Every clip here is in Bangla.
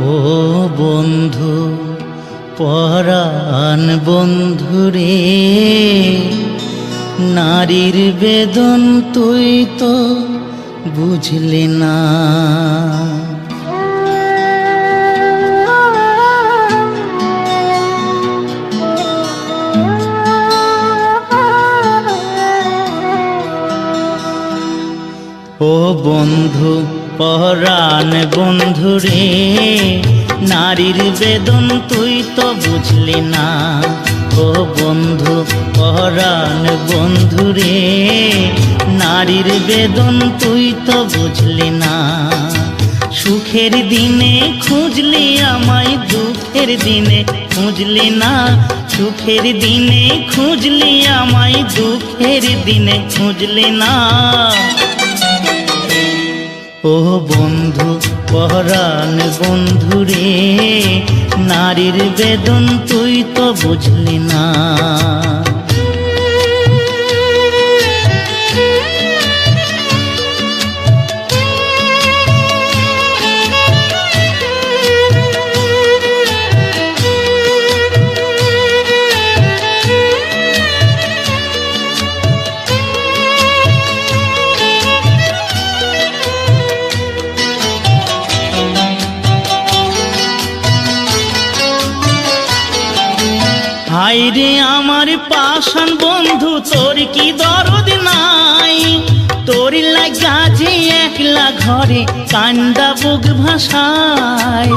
ও বন্ধু পরাণ বন্ধুরে, নারীর বেদন তুই তো বুঝলি না। ও বন্ধু পরাণ বন্ধুরে, নারীর বেদন তুই তো বুঝলি না। ও বন্ধু পরাণ বন্ধুরে, নারীর বেদন তুই তো বুঝলি না। সুখের দিনে খুঁজলি আমায়, দুঃখের দিনে খুঁজলি না। সুখের দিনে খুঁজলি আমায়, দুঃখের দিনে খুঁজলি না। ও বন্ধু পরাণ বন্ধুরে, নারীর বেদন তুই তো বুঝলি না। হায়রে আমার পাষাণ বন্ধু, তোর কি দরদ নাই? তোর লাগা যে একলা ঘরে কান্দা বুক ভাষায়।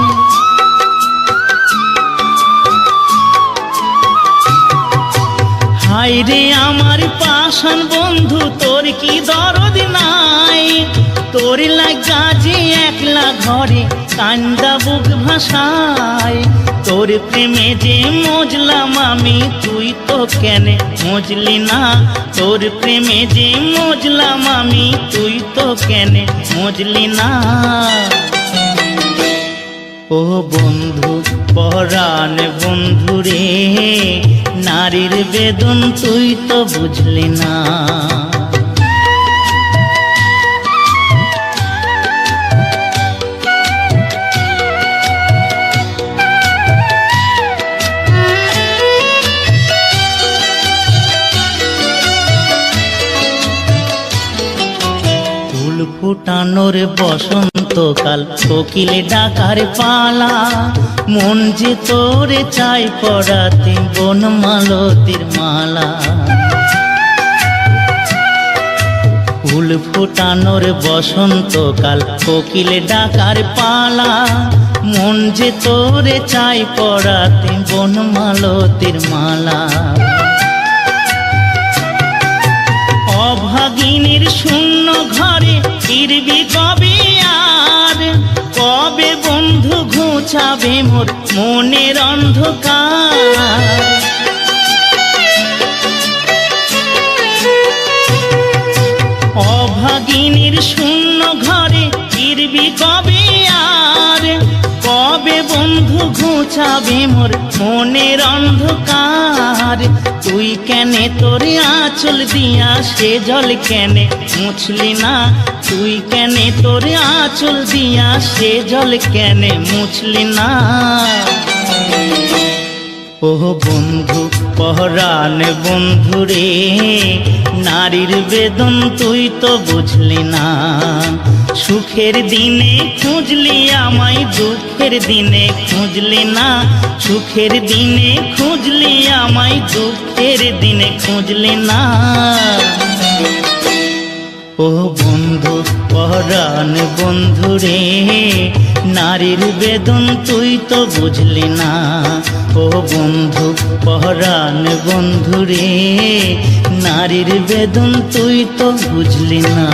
হায়রে আমার পাষাণ বন্ধু, তোর কি দরদ নাই? তোর লাগা যে একলা ঘরে কান্দা বুক ভাষায়। তোর প্রেমে যে মজলাম আমি, তুই তো কেনে মজলি না। তোর প্রেমে যে মজলাম আমি, তুই তো কেনে মজলি না। ও বন্ধু পরাণ বন্ধুরে, নারীর বেদন তুই তো বুঝলি না। ফুটানোর বসন্তকাল, কোকিল ডাকার পালা। মন যে তোরে চাই পড়াতে বনমালতির মালা। ফুল ফুটানোর বসন্তকাল, কোকিল ডাকার পালা। মন যে তোরে চাই পড়াতে বনমালতির মালা। অভাগিনীর শূন্য ঘরে ফিরবি কবে আর? কবে বন্ধু ঘুচাবে মোর মনের অন্ধকার? অভাগিনীর শূন্য ঘরে ফিরবি কবে আর? কবে বন্ধু ঘুচাবে মোর মনের অন্ধকার? তুই কেনে তোর আঁচল দিয়া সে জল কেনে মুছলি না? তুই কেনে তোর আঁচল দিয়া সে জল কেনে মুছলি না? ও বন্ধু পরাণ বন্ধুরে, নারীর বেদন তুই তো বুঝলি না। সুখের দিনে খুঁজলি আমায়, দুঃখের দিনে খুঁজলি না। সুখের দিনে খুঁজলি আমায়, দুঃখের দিনে খুঁজলি না। ও বন্ধু পরাণ বন্ধুরে, নারীর বেদন তুই তো বুঝলি না। ও বন্ধু পরাণ বন্ধুরে, নারীর বেদন তুই তো বুঝলি না।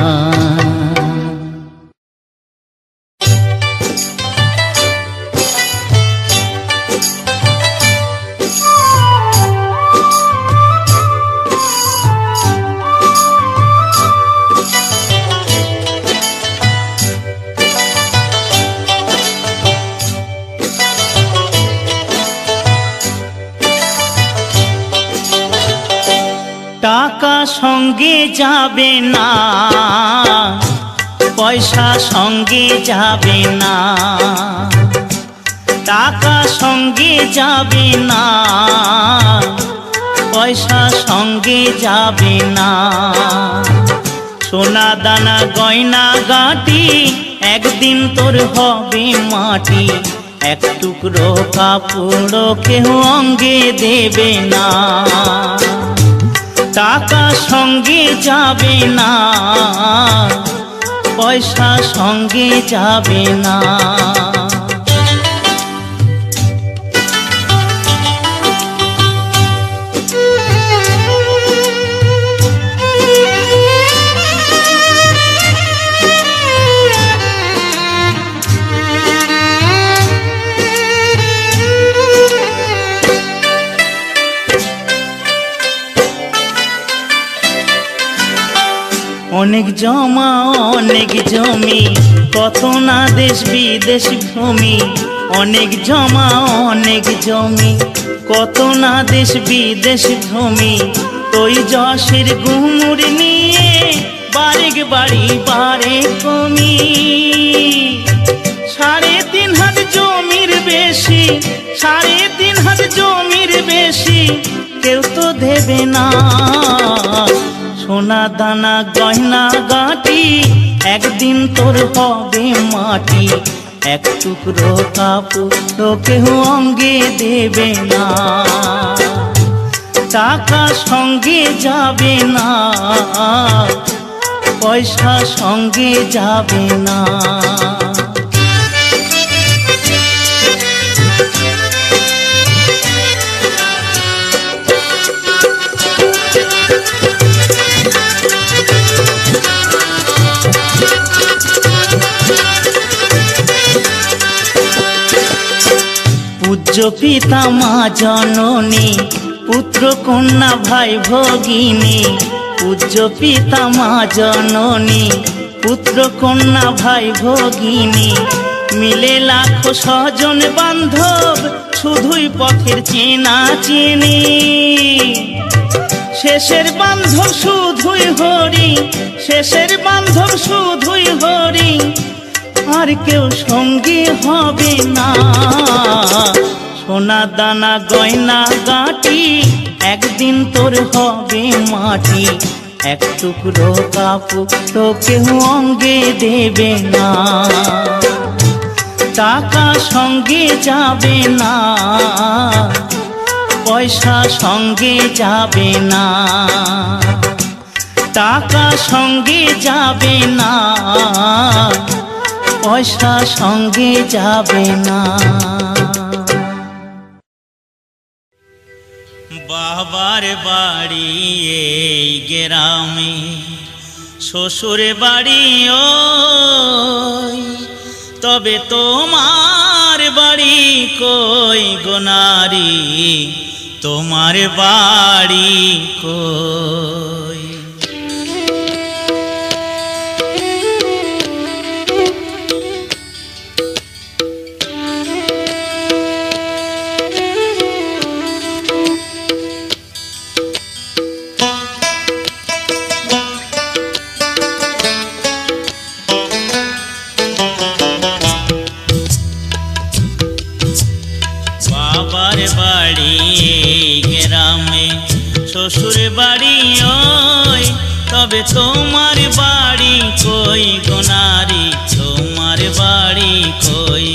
টাকা সঙ্গে যাবে না, পয়সা সঙ্গে যাবে না। টাকা সঙ্গে যাবে না, পয়সা সঙ্গে যাবে না। সোনা দানা গয়না গাটি একদিন তোর হবে মাটি, এক টুকরো কাপড় কেউ অঙ্গে দেবে না। টাকা সঙ্গে যাবে না, পয়সা সঙ্গে যাবে না। অনেক জমা অনেক জমি, কত না দেশ বিদেশ ভূমি। অনেক জমা অনেক জমি, কত না দেশ বিদেশ ভূমি। তুই যশের গুমুর নিয়ে বারেক বাড়ি বারে কমি। 3.5 হাত জমির বেশি, 3.5 হাত জমির বেশি কেউ তো দেবে না। সোনা দানা গয়না গাটি একদিন তোর হবে মাটি, এক টুকরো কাপড় কেউ অঙ্গে দেবে না। টাকা সঙ্গে যাবে না, পয়সা সঙ্গে যাবে না। পূজ্য পিতা মা জননী, পুত্র কন্যা ভাই ভগিনী। পূজ্য পিতা মা জননী, পুত্র কন্যা ভাই ভগিনী। মিলে লাখো স্বজন বান্ধব, শুধুই পথের চেনা চেনি। শেষের বান্ধব শুধুই হরি, শেষের বান্ধব শুধুই হরি, আর কেউ সঙ্গে হবে না। সোনা দানা গয়না গাটি একদিন তোর হবে মাটি, এক টুকরো কাপড় কেউ অঙ্গে দেবে না। টাকা সঙ্গে যাবে না, পয়সা সঙ্গে যাবে না। টাকা সঙ্গে যাবে না, পয়সা সঙ্গে যাবে না। বাবার বাড়ি এই গ্রামে, শ্বশুর বাড়ি ওই, তবে তোমার বাড়ি কই গো নারী, তোমার বাড়ি কই? বাবার বাড়ি গ্রামে, শ্বশুর বাড়ি ওই, তবে তোমার বাড়ি কই গো নারী, তোমার বাড়ি কই?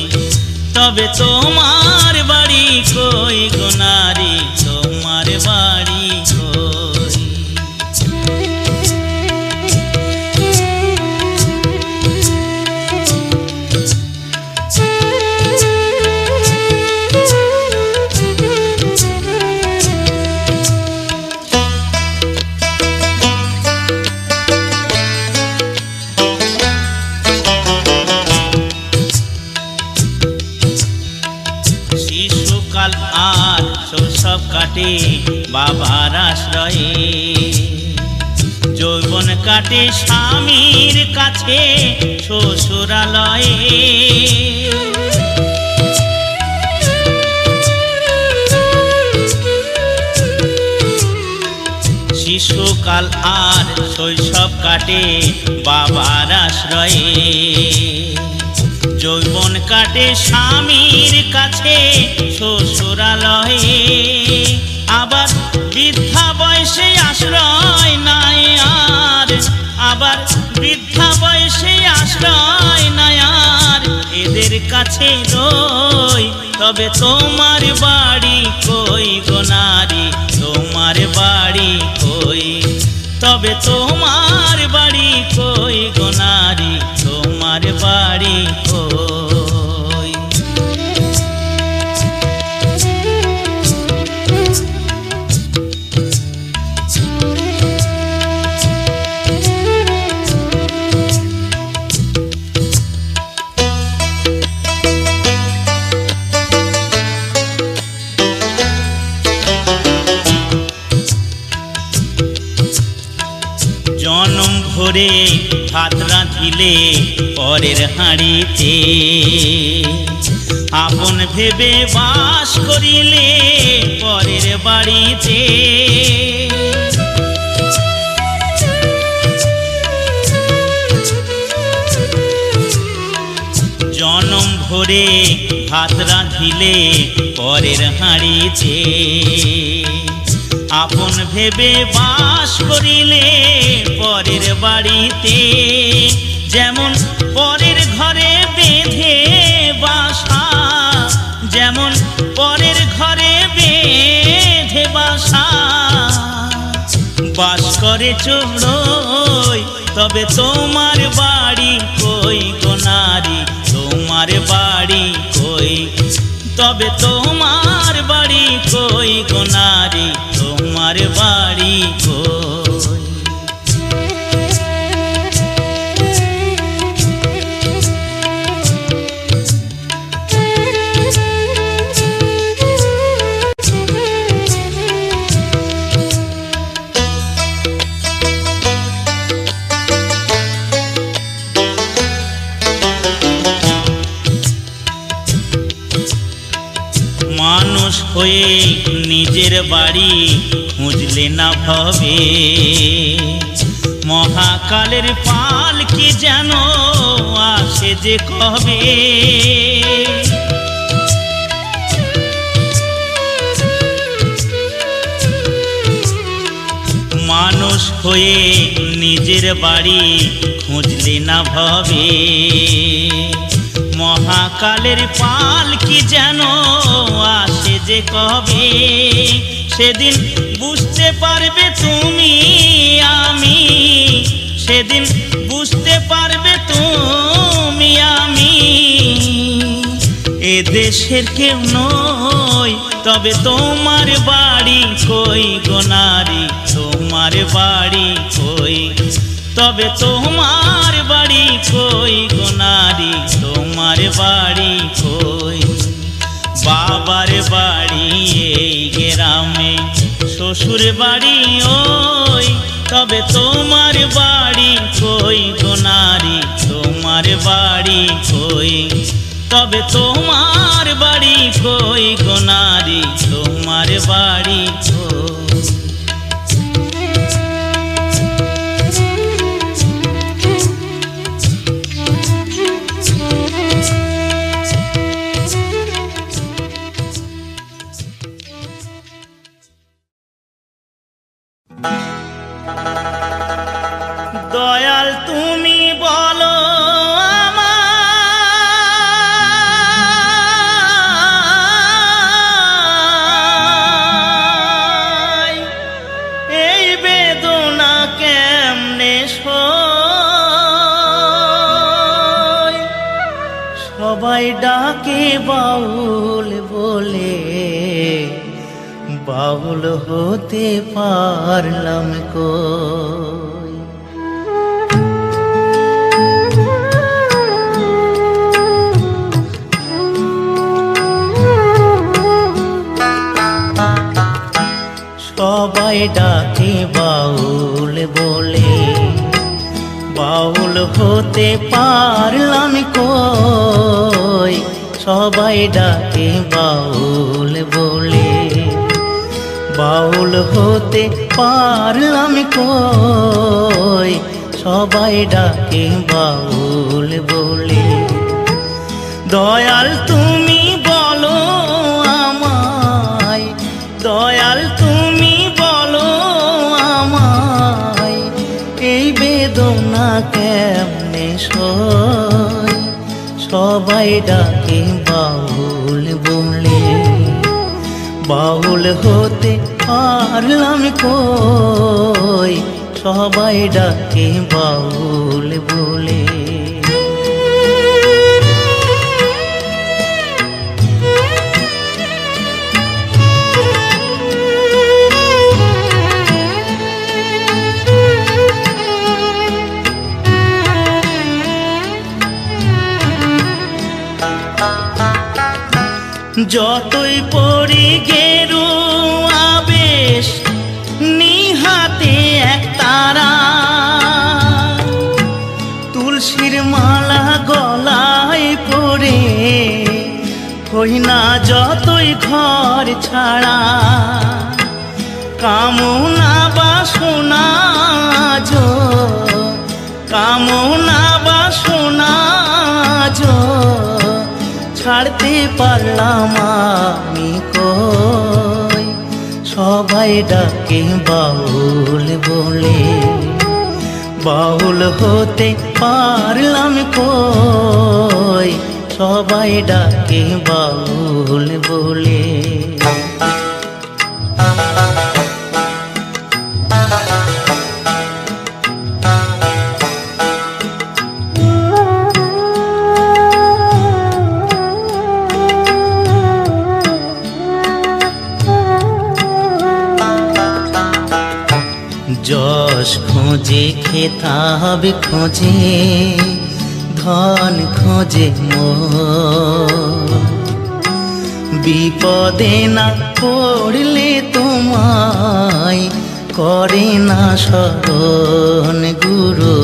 তবে তোমার বাড়ি কই গো নারী, তোমার বাড়ি কই? শিশুকাল আর শৈশব কাটে বাবার আশ্রয়ে, যৌবন কাটে স্বামীর কাছে শ্বশুরালয়ে। শিশুকাল আর শৈশব কাটে বাবার আশ্রয়ে, যৌবন কাটে স্বামীর কাছে শ্বশুরালয়ে, আবার বৃদ্ধা বয়সে আশ্রয় নাই আর, আবার বৃদ্ধা বয়সে আশ্রয় নাই আর, এদের কাছে রই। তবে তোমার বাড়ি কই গো নারী, তোমার বাড়ি কই, তবে তোমার বাড়ি কই গো নারী, তোমার বাড়ি কই। জনম ভরে ভাত রাঁধিলে পরের হাঁড়িতে, আপন ভেবে বাস করিলে পরের বাড়িতে। জনম ভরে ভাত রাঁধিলে পরের হাঁড়িতে, আপন ভেবে বাস করিলে পরের বাড়িতে। যেমন পরের ঘরে বেঁধে বাসা, যেমন পরের ঘরে বেঁধে বাসা, বাস করে চোরই। তবে তোমার বাড়ি কই গো নারী, তোমার বাড়ি কই, তবে তোমার বাড়ি কই গো নারী, তোমার বাড়ি কই। মানুষ হয়ে নিজের বাড়ি খুঁজলে না ভবে, মহাকালের পাল কি যেন আসে যে কবে। মানুষ হয়ে নিজের বাড়ি খুঁজলে না ভবে, মহাকালের পাল কি যেন আসে যে কবে। সেদিন বুঝতে পারবে তুমি আমি, সেদিন বুঝতে পারবে তুমি আমি, এ দেশের কেউ নই। তবে তোমার বাড়ি কই গো নারী, তোমার বাড়ি কই, তবে তোমার বাড়ি কই গো নারী, তোমার বাড়ি কই। বাবার বাড়ি এই গ্রামে, শ্বশুর বাড়ি ওই, তবে তোমার বাড়ি কই গো নারী, তোমার বাড়ি কই, তবে তোমার বাড়ি কই গো নারী, তোমার বাড়ি কই। দয়াল তুমি বলো আমায়, এই বেদনা কেমনে সই। সবাই ডাকে বাউল বলে, বাউল হতে পারলাম কই। সবাই ডাকে বাউল বলে, বাউল হতে পারলাম কই। সবাই ডাকে বাউল বলে, বাউল হতে পারলাম কই। সবাই ডাকে বাউল বলে, দয়াল তুমি বলো আমায়, দয়াল তুমি বলো আমায়, এই বেদনা কেমনে সই। সবাই ডাকে বাউল বলে, বাউল হতে পারলাম কই। সবাই ডাকে বাউল বলে। যতই পড়ি গেরুয়া বেশ, নিহাতে এক তারা, তুলসীর মালা গলায় পরে হই না যতই ঘর ছাড়া। কামনা বাসনা যো, কামনা বাসনা যো, ছাড়তে পারলাম আমি কই। সবাই ডাকে বাউল বলে, বাউল হতে পারলাম কই। সবাই ডাকে বাউল বলে। যশ খোঁজে খেতাব খোঁজে, ধন খোঁজে মোর, বিপদে না পড়লে তোমায় করে না শরণ গুরু,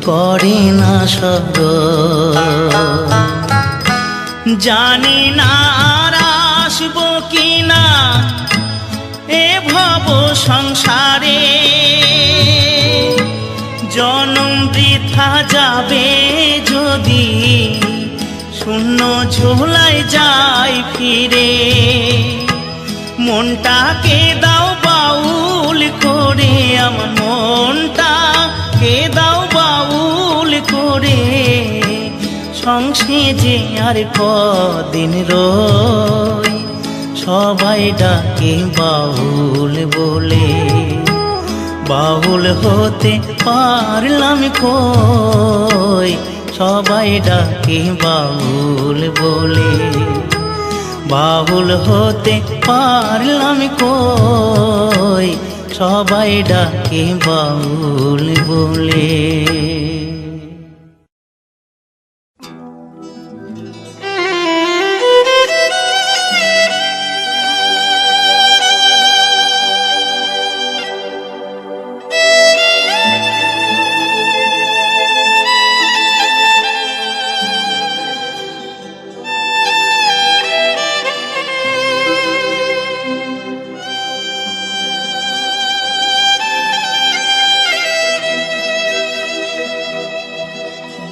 করে না শরণ। জানি না আর আসবো কিনা এ ভব সংসারে, জনম বৃথা যাবে যদি শূন্য ঝোলায় যাই ফিরে। মনটাকে দাও বাউল করে, আমার মনটাকে দাও বাউল করে। সংসারে আর কদিন রই, সবাই ডাকে বাউল বলে। বাউল হতে পারলাম কই। সবাই ডাকে বাউল বলে, বাউল হতে পারলাম কই। সবাই ডাকে বাউল বলে।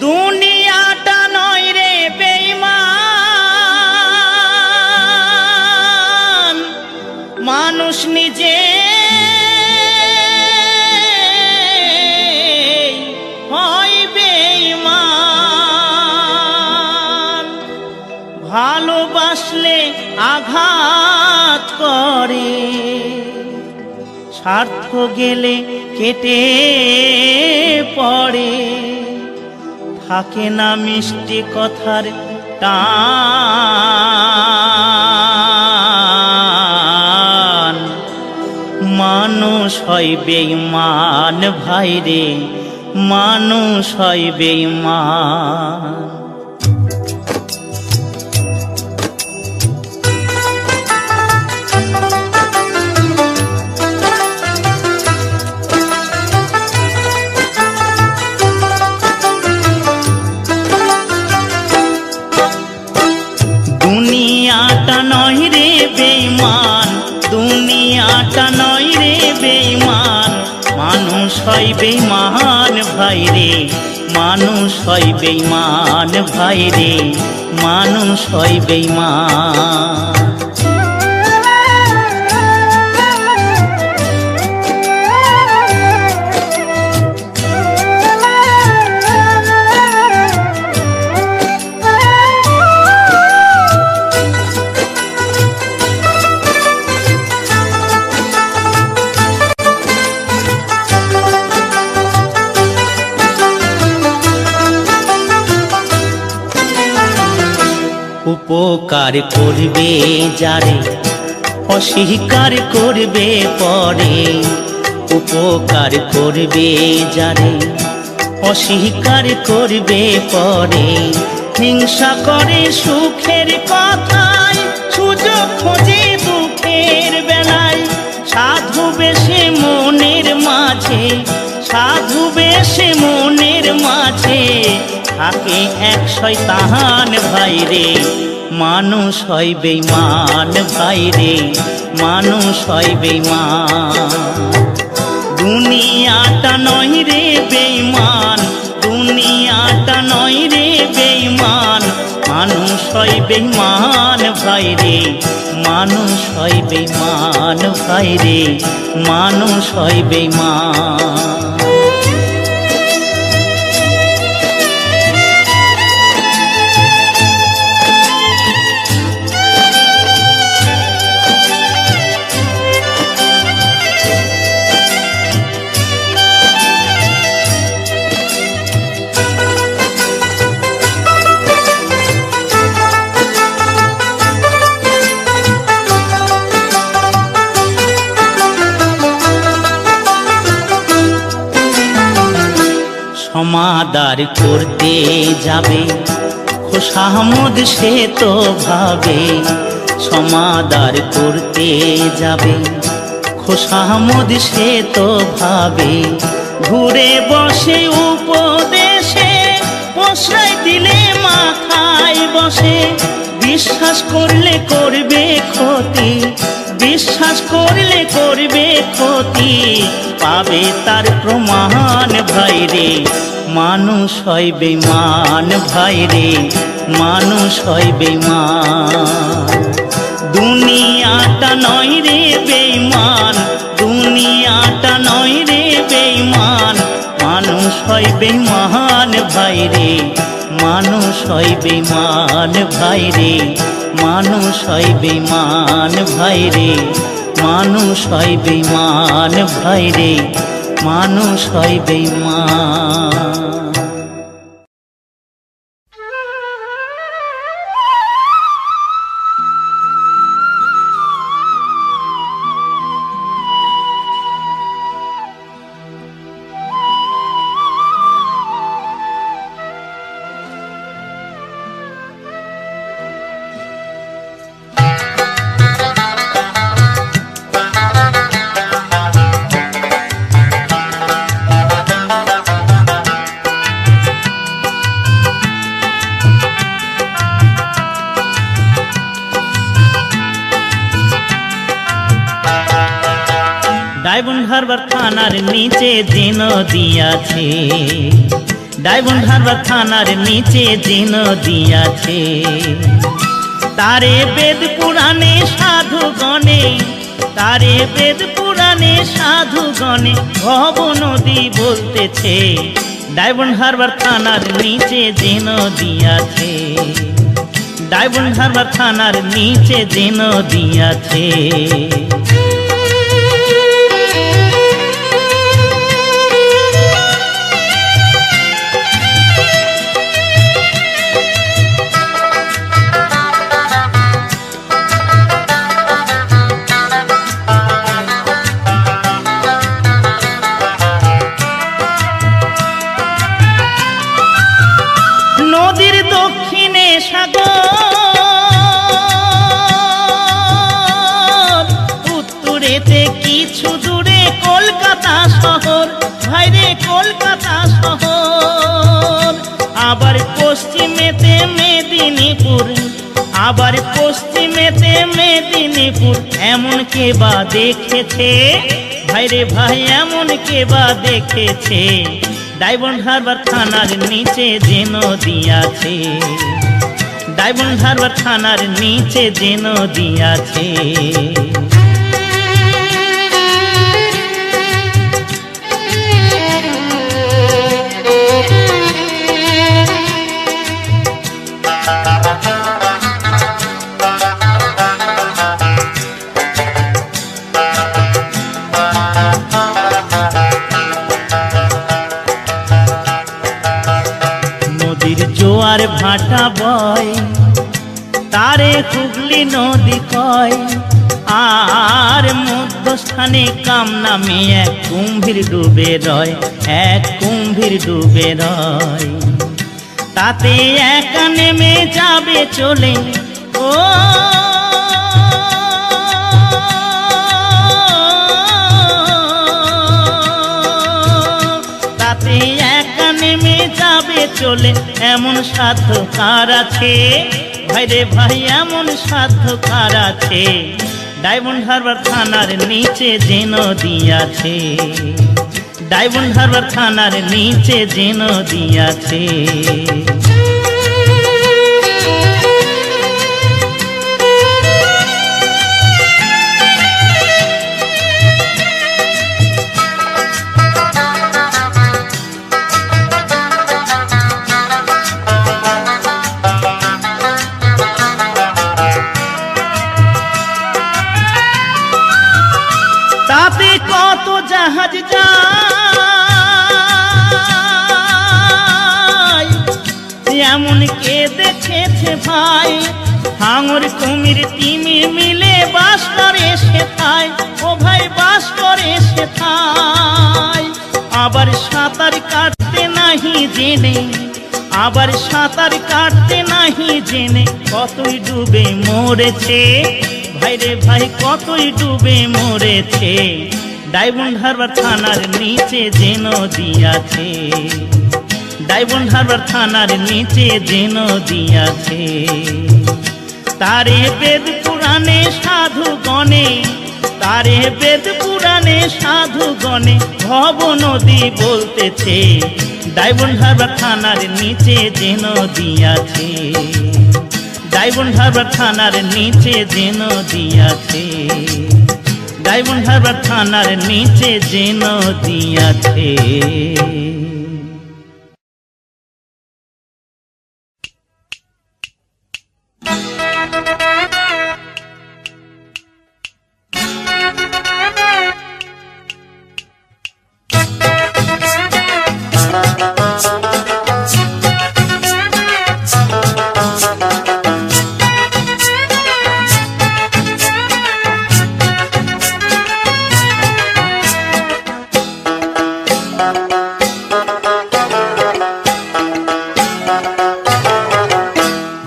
দুনিয়াটা নয় রে বেঈমান, মানুষ নিজে হয় বেঈমান। ভালোবাসলে আঘাত করে, স্বার্থ গেলে কেটে পড়ে। থাকে না মিষ্টি কথার টান, মানুষ হয় বেঈমান ভাইরে, মানুষ হয় বেঈমান। দুনিয়াটা নয় রে বেঈমান, দুনিয়াটা নয় রে বেঈমান, মানুষ হয় বেঈমান ভাইরে, মানুষ হয় বেঈমান ভাই রে, মানুষ হয় বেঈমান। উপকার করবে যারে অস্বীকার করবে পরে, উপকার করবে যারে অস্বীকার করবে পরে, হিংসা করে সুখের কথায়, সুযোগ খোঁজে দুঃখের বেলায়, সাধু বেশে মনের মাঝে, সাধু বেশে মনের মাঝে থাকে এক শয়তান ভাই রে, মানুষ হয় বেঈমান ভাই রে, মানুষ হয় বেঈমান। দুনিয়াটা নয় রে বেঈমান, দুনিয়াটা নয় রে বেঈমান, মানুষ হয় বেঈমান ভাই রে, মানুষ হয় বেঈমান ভাই রে, মানুষ হয় বেঈমান। সমাদার করতে যাবে খোশামদ সে তো ভাবে, সমাদার করতে যাবে খোশামদ সে তো ভাবে, ঘুরে বসে উপদেশে পোষায় দিলে মাথায় বসে, বিশ্বাস করলে করবে ক্ষতি, বিশ্বাস করলে করবে ক্ষতি, পাবে তার প্রমাণ ভাই রে, মানুষ হয় বেঈমান ভাই রে, মানুষ হয় বেঈমান। দুনিয়াটা নয় রে বেঈমান, দুনিয়াটা নয় রে বেঈমান, মানুষ হয় বেঈমান ভাই রে, মানুষ হয় বেঈমান ভাই রে, মানুষ হয় বেঈমান ভাই রে, মানুষ হয় বেঈমান ভাই রে, মানুষ হয় বেঈমান। ডায়মন্ড থানার নিচে যে নদী আছে, ডায়মন্ড হারবার থানার নিচে যে নদী আছে, তারে বেদ পুরাণে সাধুগণে, তারে বেদ পুরাণে সাধুগণে ভব নদী বলতেছে। ডায়মন্ড হারবার থানার নিচে যে নদী আছে, ডায়মন্ড হারবার থানার নিচে যে নদী আছে। নদীর দক্ষিণে সাগর, উত্তরেতে কিছু দূরে কলকাতা শহর, ভাইরে কলকাতা শহর। আবার পশ্চিমেতে মেদিনীপুর, আবার পশ্চিমেতে মেদিনীপুর। এমন কে বা দেখেছে ভাইরে ভাই, এমন কে বা দেখেছে ডায়মন্ড হারবার থানার নিচে যে নদী আছে, ডায়মন্ড হারবার থানার নিচে যে নদী আছে। জোয়ার ভাটা বয় তারে হুগলি নদী কয়, আর মধ্যস্থানে কাম নামে এক কুম্ভীর ডুবে রয়, এক কুম্ভীর ডুবে রয়। তাতে একা নেমে যাবে চলে, ও তাতে একা নেমে যাবে চলে, এমন সাধ্য কার আছে ভাই রে ভাই, এমন সাধ্য কার আছে। ডায়মন্ড হারবার থানার নিচে যে নদী আছে, ডায়মন্ড হারবার থানার নিচে যে নদী আছে। তাতে কত জাহাজ যায়, এমন কে দেখেছে ভাই, হাঙর কুমির তিমির মিলে বাস করে সেথায়, ও ভাই বাস করে সেথায়। আবার সাঁতার কাটতে নাহি জেনে, আবার সাঁতার কাটতে নাহি জেনে কতই ডুবে মরেছে ভাই রে ভাই, কতই ডুবে মরেছে। ডায়মন্ড হারবার থানার নিচে যে নদী আছে, ডায়মন্ড হারবার থানার নিচে যে নদী আছে। তারে বেদ পুরাণে সাধু গণে, তারে বেদ পুরাণে সাধু গণে ভব নদী বলতেছে। ডায়মন্ড হারবার থানার নিচে যে নদী আছে, ডায়মন্ড হারবার থানার নিচে যে নদী আছে, ডায়মন্ড হারবার থানার নিচে যে নদী আছে।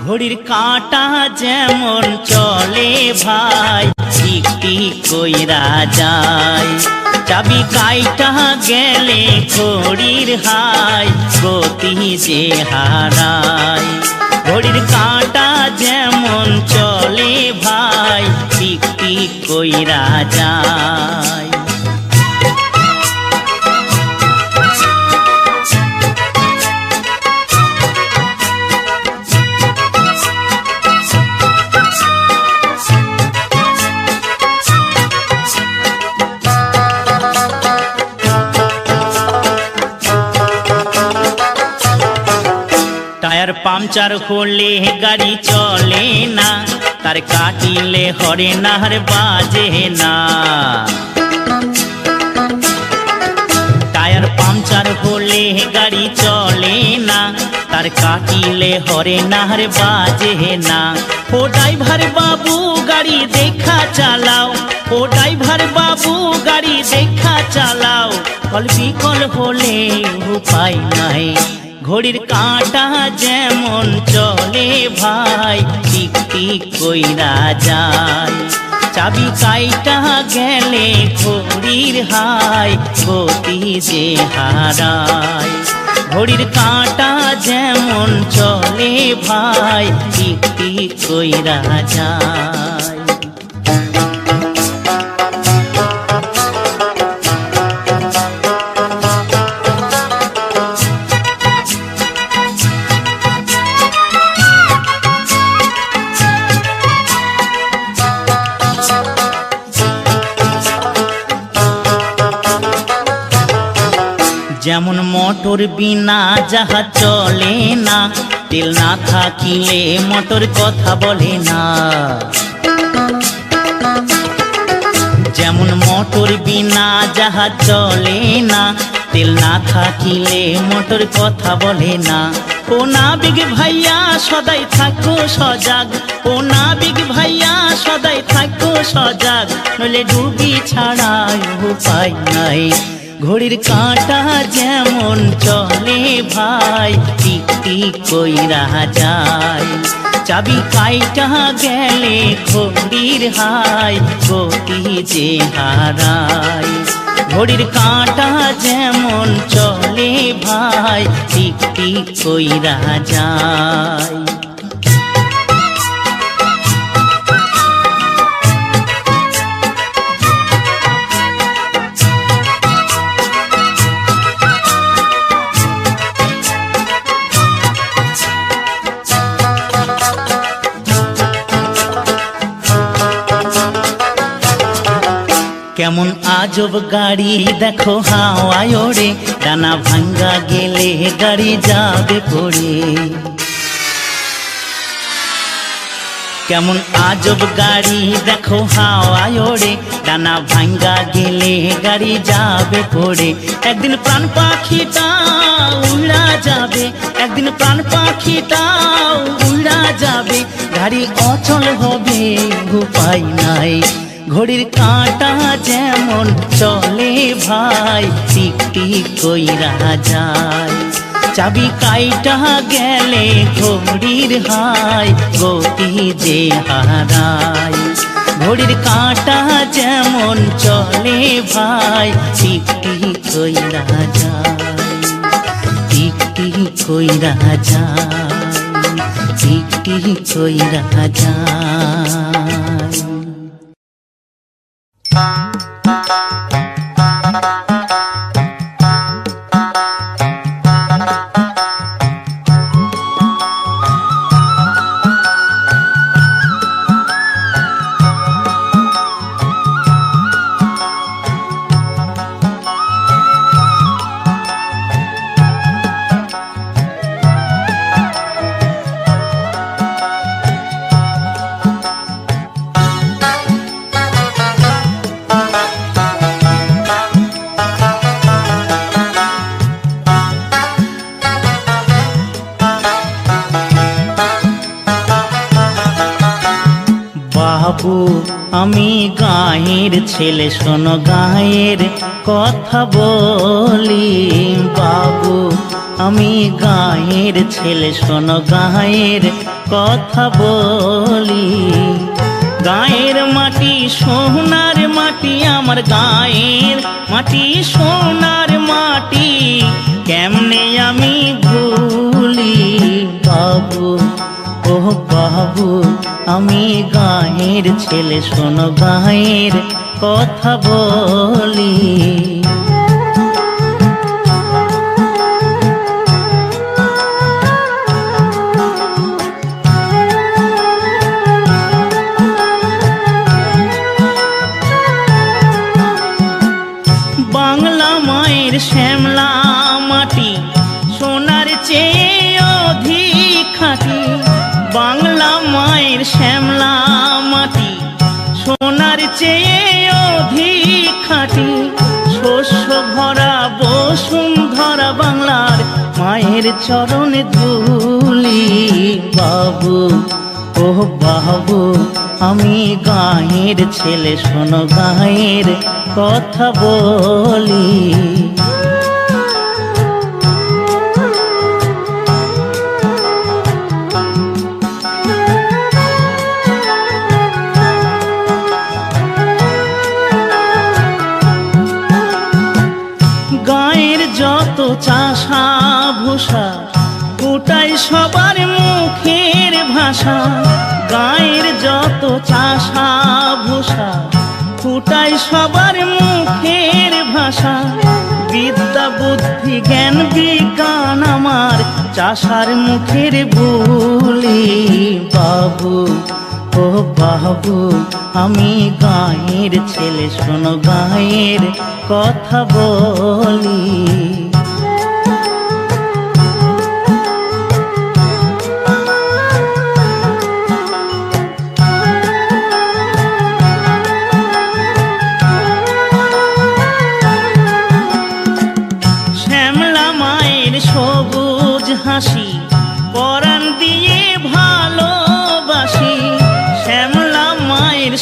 ঘড়ির কাঁটা যেমন চলে ভাই, টিক টিক কইরা যায়, চাবি কাইটা গেলে ঘড়ির হাই গতি যে হারায়। ঘড়ির কাঁটা যেমন চলে ভাই, টিক টিক কইরা যায়। টায়ার পাংচার হলে গাড়ি চলে না, তার কাটিলে হরে নাহার বাজে না। টায়ার পাংচার হলে গাড়ি চলে না, তার কাটিলে হরে নাহার বাজে না। ও ড্রাইভার বাবু গাড়ি দেখা চালাও, ও ড্রাইভার বাবু গাড়ি দেখা চালাও, কল বিকল হলে উপায় নাই। ঘড়ির কাঁটা যেমন চলে ভাই, টিক টিক কইরা যায়, চাবি কাইটা গেলে ঘড়ির হাই গতি যে হারায়। ঘড়ির কাঁটা যেমন চলে ভাই, টিক টিক কইরা যায়। যেমন মোটর বিনা জাহাজ চলে না, তেল না থাকিলে মোটর কথা বলে না। যেমন মোটর বিনা জাহাজ চলে না, তেল না থাকিলে মোটর কথা বলে না। ও নাবিক ভাইয়া সদাই থাকো সজাগ, ও নাবিক ভাইয়া সদাই থাকো সজাগ, নইলে ডুবি ছাড়া উপায় নাই। ঘড়ির কাঁটা যেমন চলে ভাই, টিক টিক কইরা যায়। চাবি কাইটা গেলে ঘড়ির হাই, গতি যে হারায়। ঘড়ির কাঁটা যেমন চলে ভাই, টিক টিক কইরা যায়। কেমন আজব গাড়ি দেখো হাওয়ায় ওড়ে, ডানা ভাঙ্গা গেলে গাড়ি যাবে পড়ে। কেমন আজব গাড়ি দেখো হাওয়ায় ওড়ে, ডানা ভাঙ্গা গেলে গাড়ি যাবে পড়ে। একদিন প্রাণ পাখিটা উড়া যাবে, একদিন প্রাণ পাখিটা উড়া যাবে, গাড়ি অচল হবে উপায় নাই। ঘড়ির কাঁটা যেমন চলে ভাই, টিক টিক কইরা যায়। চাবি কাইটা গেলে ঘড়ির হাই, গতি যে হারায়। ঘড়ির কাঁটা যেমন চলে ভাই, টিক টিক কইরা যায়, টিক টিক কইরা যায়, টিক টিক কইরা যায়। বাবু আমি গাঁয়ের ছেলে, শোনো গাঁয়ের কথা বলি। বাবু আমি গাঁয়ের ছেলে, শোনো গাঁয়ের কথা বলি। গাঁয়ের মাটি সোনার মাটি, আমার গাঁয়ের মাটি সোনার মাটি, কেমনে আমি ভুলি। বাবু ও বাবু আমি গাঁয়ের ছেলে, শোনো গাঁয়ের কথা বলি। বাংলা মায়ের শ্যামলা মাটি, সোনার চেয়ে অধিক খাঁটি। বাংলা মায়ের শ্যামলা মাটি, সোনার চেয়ে অধিক খাঁটি। শস্য ভরা বসুন্ধরা বাংলার মায়ের চরণে ধুলি। বাবু ও বাবু আমি গাঁয়ের ছেলে, শোনো গাঁয়ের কথা বলি। গাঁয়ের যত চাষা ভূষা, ওটাই সবার মুখের ভাষা। গাঁয়ের যত চাষা ভূষা, ওটাই সবার মুখের ভাষা। বিদ্যা বুদ্ধি জ্ঞান বিজ্ঞান আমার চাষার মুখের বুলি। বাবু ও বাবু আমি গাঁয়ের ছেলে, শোনো গাঁয়ের কথা বলি।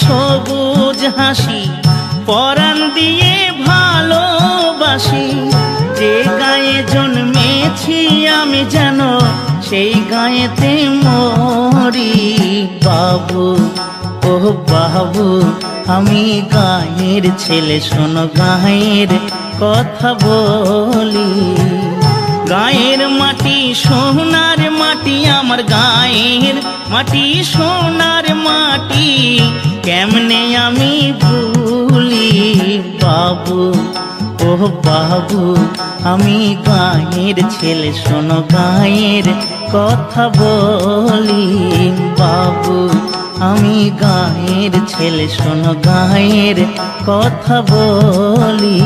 সবুজ হাসি পরাণ দিয়ে ভালোবাসি। যে গায়ে জন্মেছি আমি যেন সেই গায়েতে মরি। বাবু ও বাবু আমি গায়ের ছেলে, শোনো গায়ের কথা বলি। গায়ের মাটি সোনার মাটি, আমার গায়ের মাটি সোনার মাটি, কেমনে আমি ভুলি। বাবু ও বাবু আমি গায়ের ছেলে, শোনো গায়ের কথা বলি। বাবু আমি গায়ের ছেলে, শোনো গায়ের কথা বলি।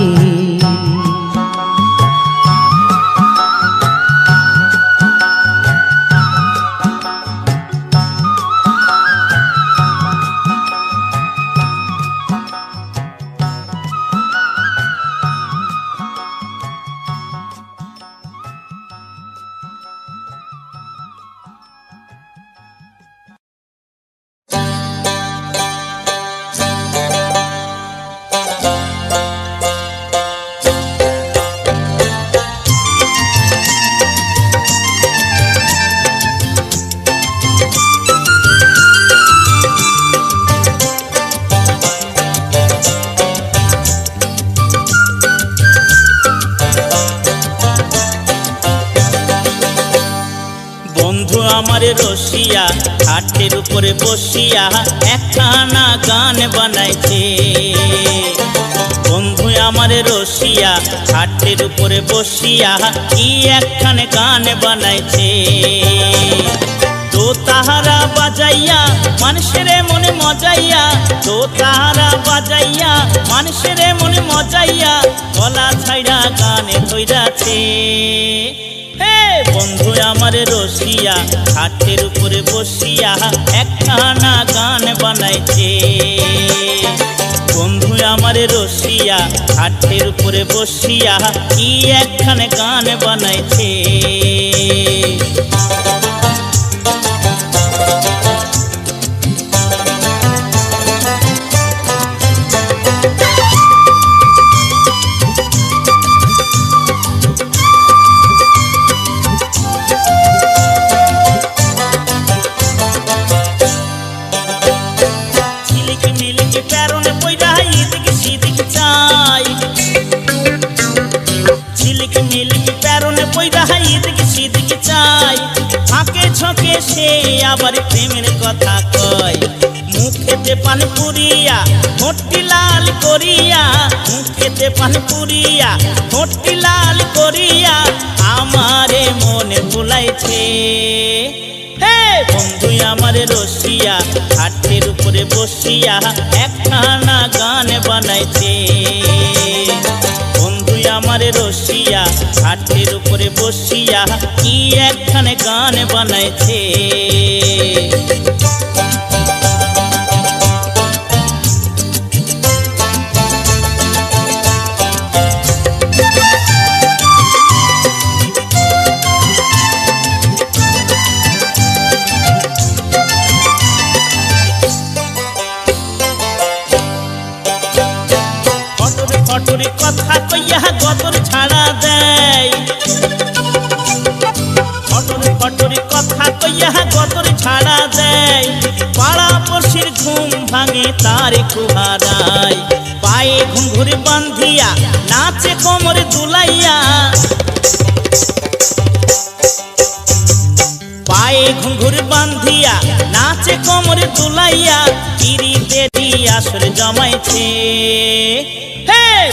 আমার রসিয়া খাটের উপরে বসিয়া একখানা গান বানাইছে। বন্ধু আমার রসিয়া খাটের উপরে বসিয়া কি একখানে গান বানাইছে। তো তাহারা বাজাইয়া মানুষের মনে মজাইয়া, তো তাহারা বাজাইয়া মানুষের মনে মজাইয়া, গলা ছাইড়া গানে ধইরাছে। বন্ধু আমার রসিয়া খাটের উপরে বসিয়া একখানা গান বানাইছে। বন্ধু আমার রসিয়া খাটের উপরে বসিয়া কি একখানে গান বানাইছে। সে আবার প্রেমের কথা কয়, মুখেতে পান পুরিয়া ঠোঁটটি লাল করিয়া, মুখেতে পান পুরিয়া ঠোঁটটি লাল করিয়া আমারে মনে ভুলাইছে। বন্ধু আমার রসিয়া খাটের উপরে বসিয়া একখানা গান বানাইছে। বন্ধু আমার রসিয়া খাটের উপরে বসিয়া কি একখানে গান বানাইছে। কটুরি কথা কইয়া গতর ছাড়া দেয়, কটুরি কথা কইয়া গতর ছাড়া দেয়, পাড়া পড়শির ঘুম ভাঙে তার কুহারায়। পায়ে ঘুঙ্গুর বান্ধিয়া নাচে কোমরে দুলাইয়া, পায়ে ঘুঙ্গুর বান্ধিয়া নাচে কোমরে দুলাইয়া, পিরি দেরি আসর জমাইছে।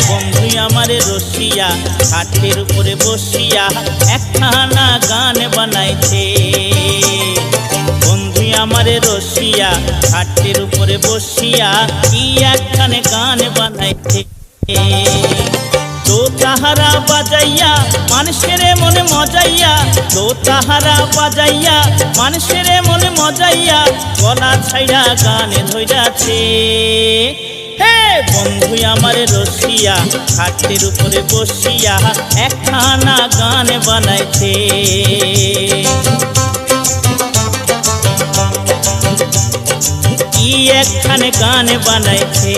বন্ধু আমার রসিয়া খাটের উপরে বসিয়া একখানা গান বানাইছে। বন্ধু আমার রসিয়া খাটের উপরে বসিয়া কি একখানে গান বানাইছে। তো তাহারা বাজাইয়া মানুষের মনে মজাইয়া, তো তাহারা বাজাইয়া মানুষের মনে মজাইয়া, গলা ছাইড়া গানে ধইরাছে। বন্ধু আমার রসিয়া খাটের উপরে বসিয়া একখানা গান বানাইছে। কি কি একখানে গান বানাইছে।